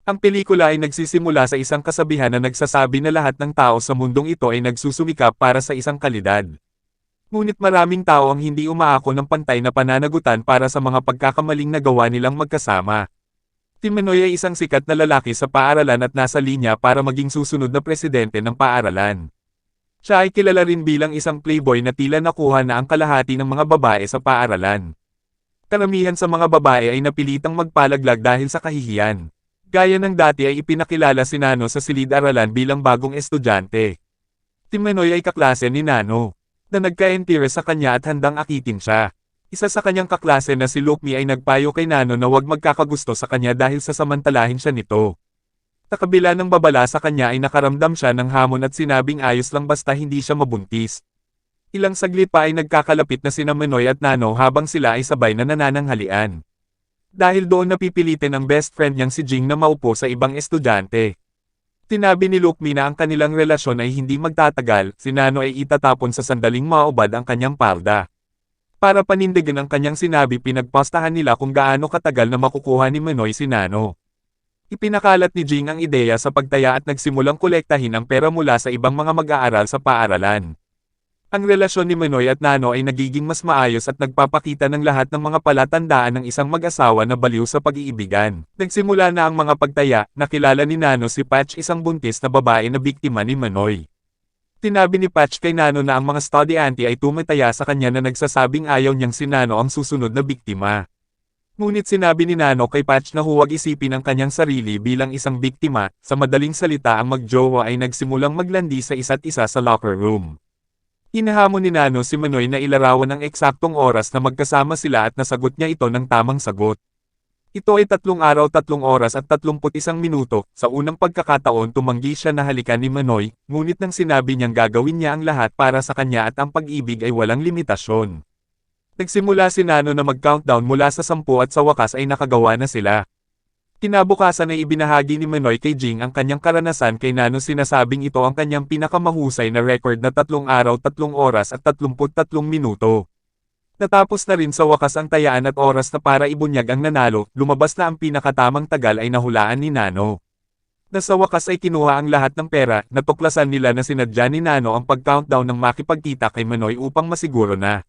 Ang pelikula ay nagsisimula sa isang kasabihan na nagsasabi na lahat ng tao sa mundong ito ay nagsusumikap para sa isang kalidad. Ngunit maraming tao ang hindi umaako ng pantay na pananagutan para sa mga pagkakamaling nagawa nilang magkasama. Timonoy ay isang sikat na lalaki sa paaralan at nasa linya para maging susunod na presidente ng paaralan. Siya ay kilala rin bilang isang playboy na tila nakuha na ang kalahati ng mga babae sa paaralan. Karamihan sa mga babae ay napilitang magpalaglag dahil sa kahihiyan. Gaya ng dati ay ipinakilala si Nano sa silid-aralan bilang bagong estudyante. Timonoy ay kaklase ni Nano, na nagka-interest sa kanya at handang akitin siya. Isa sa kanyang kaklase na si Lukmi ay nagpayo kay Nano na huwag magkakagusto sa kanya dahil sasamantalahin siya nito. Sa kabila ng babala sa kanya ay nakaramdam siya ng hamon at sinabing ayos lang basta hindi siya mabuntis. Ilang saglit pa ay nagkakalapit na sina Manoy at Nano habang sila ay sabay na nanananghalian. Dahil doon napipilitin ang best friend niyang si Jing na maupo sa ibang estudyante. Tinabi ni Lukmi na ang kanilang relasyon ay hindi magtatagal, si Nano ay itatapon sa sandaling maubad ang kanyang palda. Para panindigan ang kanyang sinabi pinagpostahan nila kung gaano katagal na makukuha ni Manoy si Nano. Ipinakalat ni Jing ang ideya sa pagtaya at nagsimulang kolektahin ang pera mula sa ibang mga mag-aaral sa paaralan. Ang relasyon ni Manoy at Nano ay nagiging mas maayos at nagpapakita ng lahat ng mga palatandaan ng isang mag-asawa na baliw sa pag-iibigan. Nagsimula na ang mga pagtaya, nakilala ni Nano si Patch, isang buntis na babae na biktima ni Manoy. Tinabi ni Patch kay Nano na ang mga estudyante ay tumataya sa kanya na nagsasabing ayaw niyang si Nano ang susunod na biktima. Ngunit sinabi ni Nano kay Patch na huwag isipin ang kanyang sarili bilang isang biktima, sa madaling salita ang magjowa ay nagsimulang maglandi sa isa't isa sa locker room. Hinahamon ni Nano si Manoy na ilarawan ang eksaktong oras na magkasama sila at nasagot niya ito ng tamang sagot. Ito ay 3 araw 3 oras at 31 minuto, sa unang pagkakataon tumanggi siya na halikan ni Manoy, ngunit nang sinabi niyang gagawin niya ang lahat para sa kanya at ang pag-ibig ay walang limitasyon. Nagsimula si Nano na mag-countdown mula sa 10 at sa wakas ay nakagawa na sila. Kinabukasan ay ibinahagi ni Manoy kay Jing ang kanyang karanasan kay Nano, sinasabing ito ang kanyang pinakamahusay na record na 3 araw 3 oras at 33 minuto. Natapos na rin sa wakas ang tayaan at oras na para ibunyag ang nanalo, lumabas na ang pinakatamang tagal ay nahulaan ni Nano. Na sa wakas ay kinuha ang lahat ng pera, natuklasan nila na sinadya ni Nano ang pag-countdown ng makipagkita kay Manoy upang masiguro na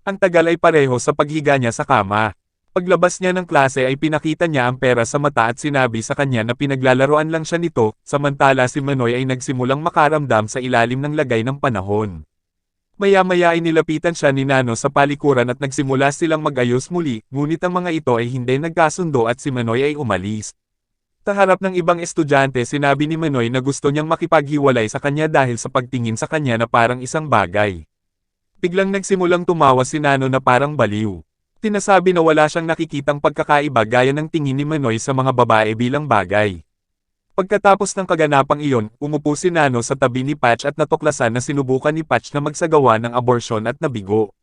ang tagal ay pareho sa paghiga niya sa kama. Paglabas niya ng klase ay pinakita niya ang pera sa mata at sinabi sa kanya na pinaglalaroan lang siya nito, samantala si Manoy ay nagsimulang makaramdam sa ilalim ng lagay ng panahon. Maya-maya ay nilapitan siya ni Nano sa palikuran at nagsimula silang mag-ayos muli, ngunit ang mga ito ay hindi nagkasundo at si Manoy ay umalis. Sa harap ng ibang estudyante sinabi ni Manoy na gusto niyang makipaghiwalay sa kanya dahil sa pagtingin sa kanya na parang isang bagay. Biglang nagsimulang tumawa si Nano na parang baliw. Tinasabi na wala siyang nakikitang pagkakaiba gaya ng tingin ni Manoy sa mga babae bilang bagay. Pagkatapos ng kaganapang iyon, umupo si Nano sa tabi ni Patch at natuklasan na sinubukan ni Patch na magsagawa ng aborsyon at nabigo.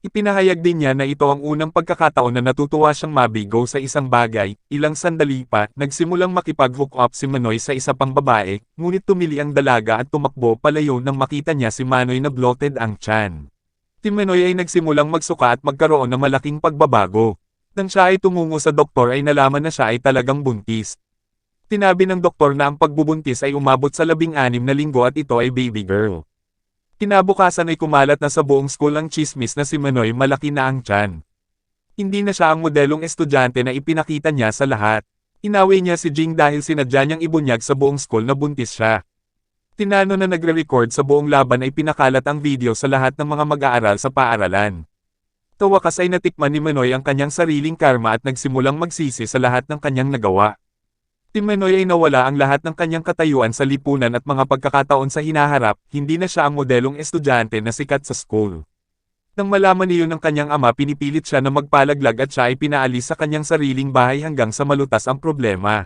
Ipinahayag din niya na ito ang unang pagkakataon na natutuwa siyang mabigo sa isang bagay. Ilang sandali pa, nagsimulang makipag-hook up si Manoy sa isa pang babae, ngunit tumili ang dalaga at tumakbo palayo nang makita niya si Manoy na bloated ang tiyan. Si Manoy ay nagsimulang magsuka at magkaroon ng malaking pagbabago. Nang siya ay tumungo sa doktor ay nalaman na siya ay talagang buntis. Tinabi ng doktor na ang pagbubuntis ay umabot sa 16 na linggo at ito ay baby girl. Kinabukasan ay kumalat na sa buong school ang chismis na si Manoy malaki na ang tiyan. Hindi na siya ang modelong estudyante na ipinakita niya sa lahat. Inaway niya si Jing dahil sinadya niyang ibunyag sa buong school na buntis siya. Tinano na nagre-record sa buong laban ay pinakalat ang video sa lahat ng mga mag-aaral sa paaralan. Sa wakas ay natikman ni Manoy ang kanyang sariling karma at nagsimulang magsisi sa lahat ng kanyang nagawa. Si Manoy ay nawala ang lahat ng kanyang katayuan sa lipunan at mga pagkakataon sa hinaharap, hindi na siya ang modelong estudyante na sikat sa school. Nang malaman niyo ng kanyang ama pinipilit siya na magpalaglag at siya ay pinaalis sa kanyang sariling bahay hanggang sa malutas ang problema.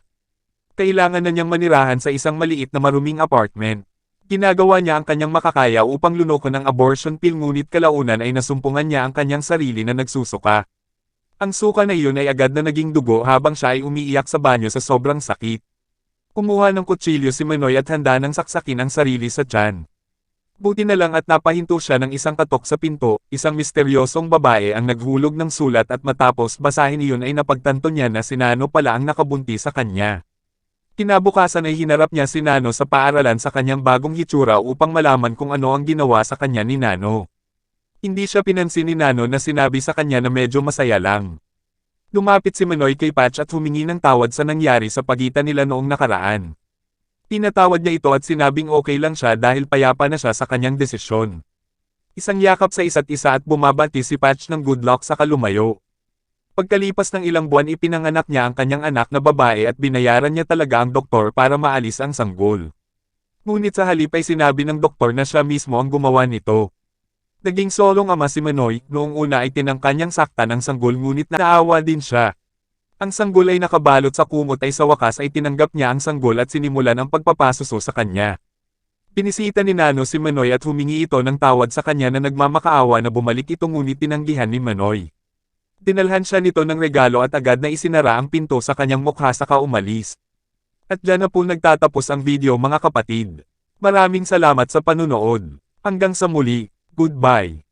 Kailangan na niyang manirahan sa isang maliit na maruming apartment. Ginagawa niya ang kanyang makakaya upang lunoko ng abortion pill ngunit kalaunan ay nasumpungan niya ang kanyang sarili na nagsusuka. Ang suka na iyon ay agad na naging dugo habang siya ay umiiyak sa banyo sa sobrang sakit. Kumuha ng kutsilyo si Manoy at handa nang saksakin ang sarili sa tiyan. Buti na lang at napahinto siya ng isang katok sa pinto, isang misteryosong babae ang naghulog ng sulat at matapos basahin iyon ay napagtanto niya na si Nano pala ang nakabuntis sa kanya. Kinabukasan ay hinarap niya si Nano sa paaralan sa kanyang bagong hitsura upang malaman kung ano ang ginawa sa kanya ni Nano. Hindi siya pinansin ni Nano na sinabi sa kanya na medyo masaya lang. Lumapit si Manoy kay Patch at humingi ng tawad sa nangyari sa pagitan nila noong nakaraan. Pinatawad niya ito at sinabing okay lang siya dahil payapa na siya sa kanyang desisyon. Isang yakap sa isa't isa at bumabati si Patch ng good luck sa kalumayo. Pagkalipas ng ilang buwan ipinanganak niya ang kanyang anak na babae at binayaran niya talaga ang doktor para maalis ang sanggol. Ngunit sa halip ay sinabi ng doktor na siya mismo ang gumawa nito. Naging solong ama si Manoy, noong una ay tinangka niyang saktan ang sanggol ngunit naawa din siya. Ang sanggol ay nakabalot sa kumot ay sa wakas ay tinanggap niya ang sanggol at sinimulan ang pagpapasuso sa kanya. Binisita ni Nano si Manoy at humingi ito ng tawad sa kanya na nagmamakaawa na bumalik ito ngunit tinanggihan ni Manoy. Dinalhan siya nito ng regalo at agad na isinara ang pinto sa kanyang mukha saka umalis. At dyan na po nagtatapos ang video mga kapatid. Maraming salamat sa panunood. Hanggang sa muli, goodbye.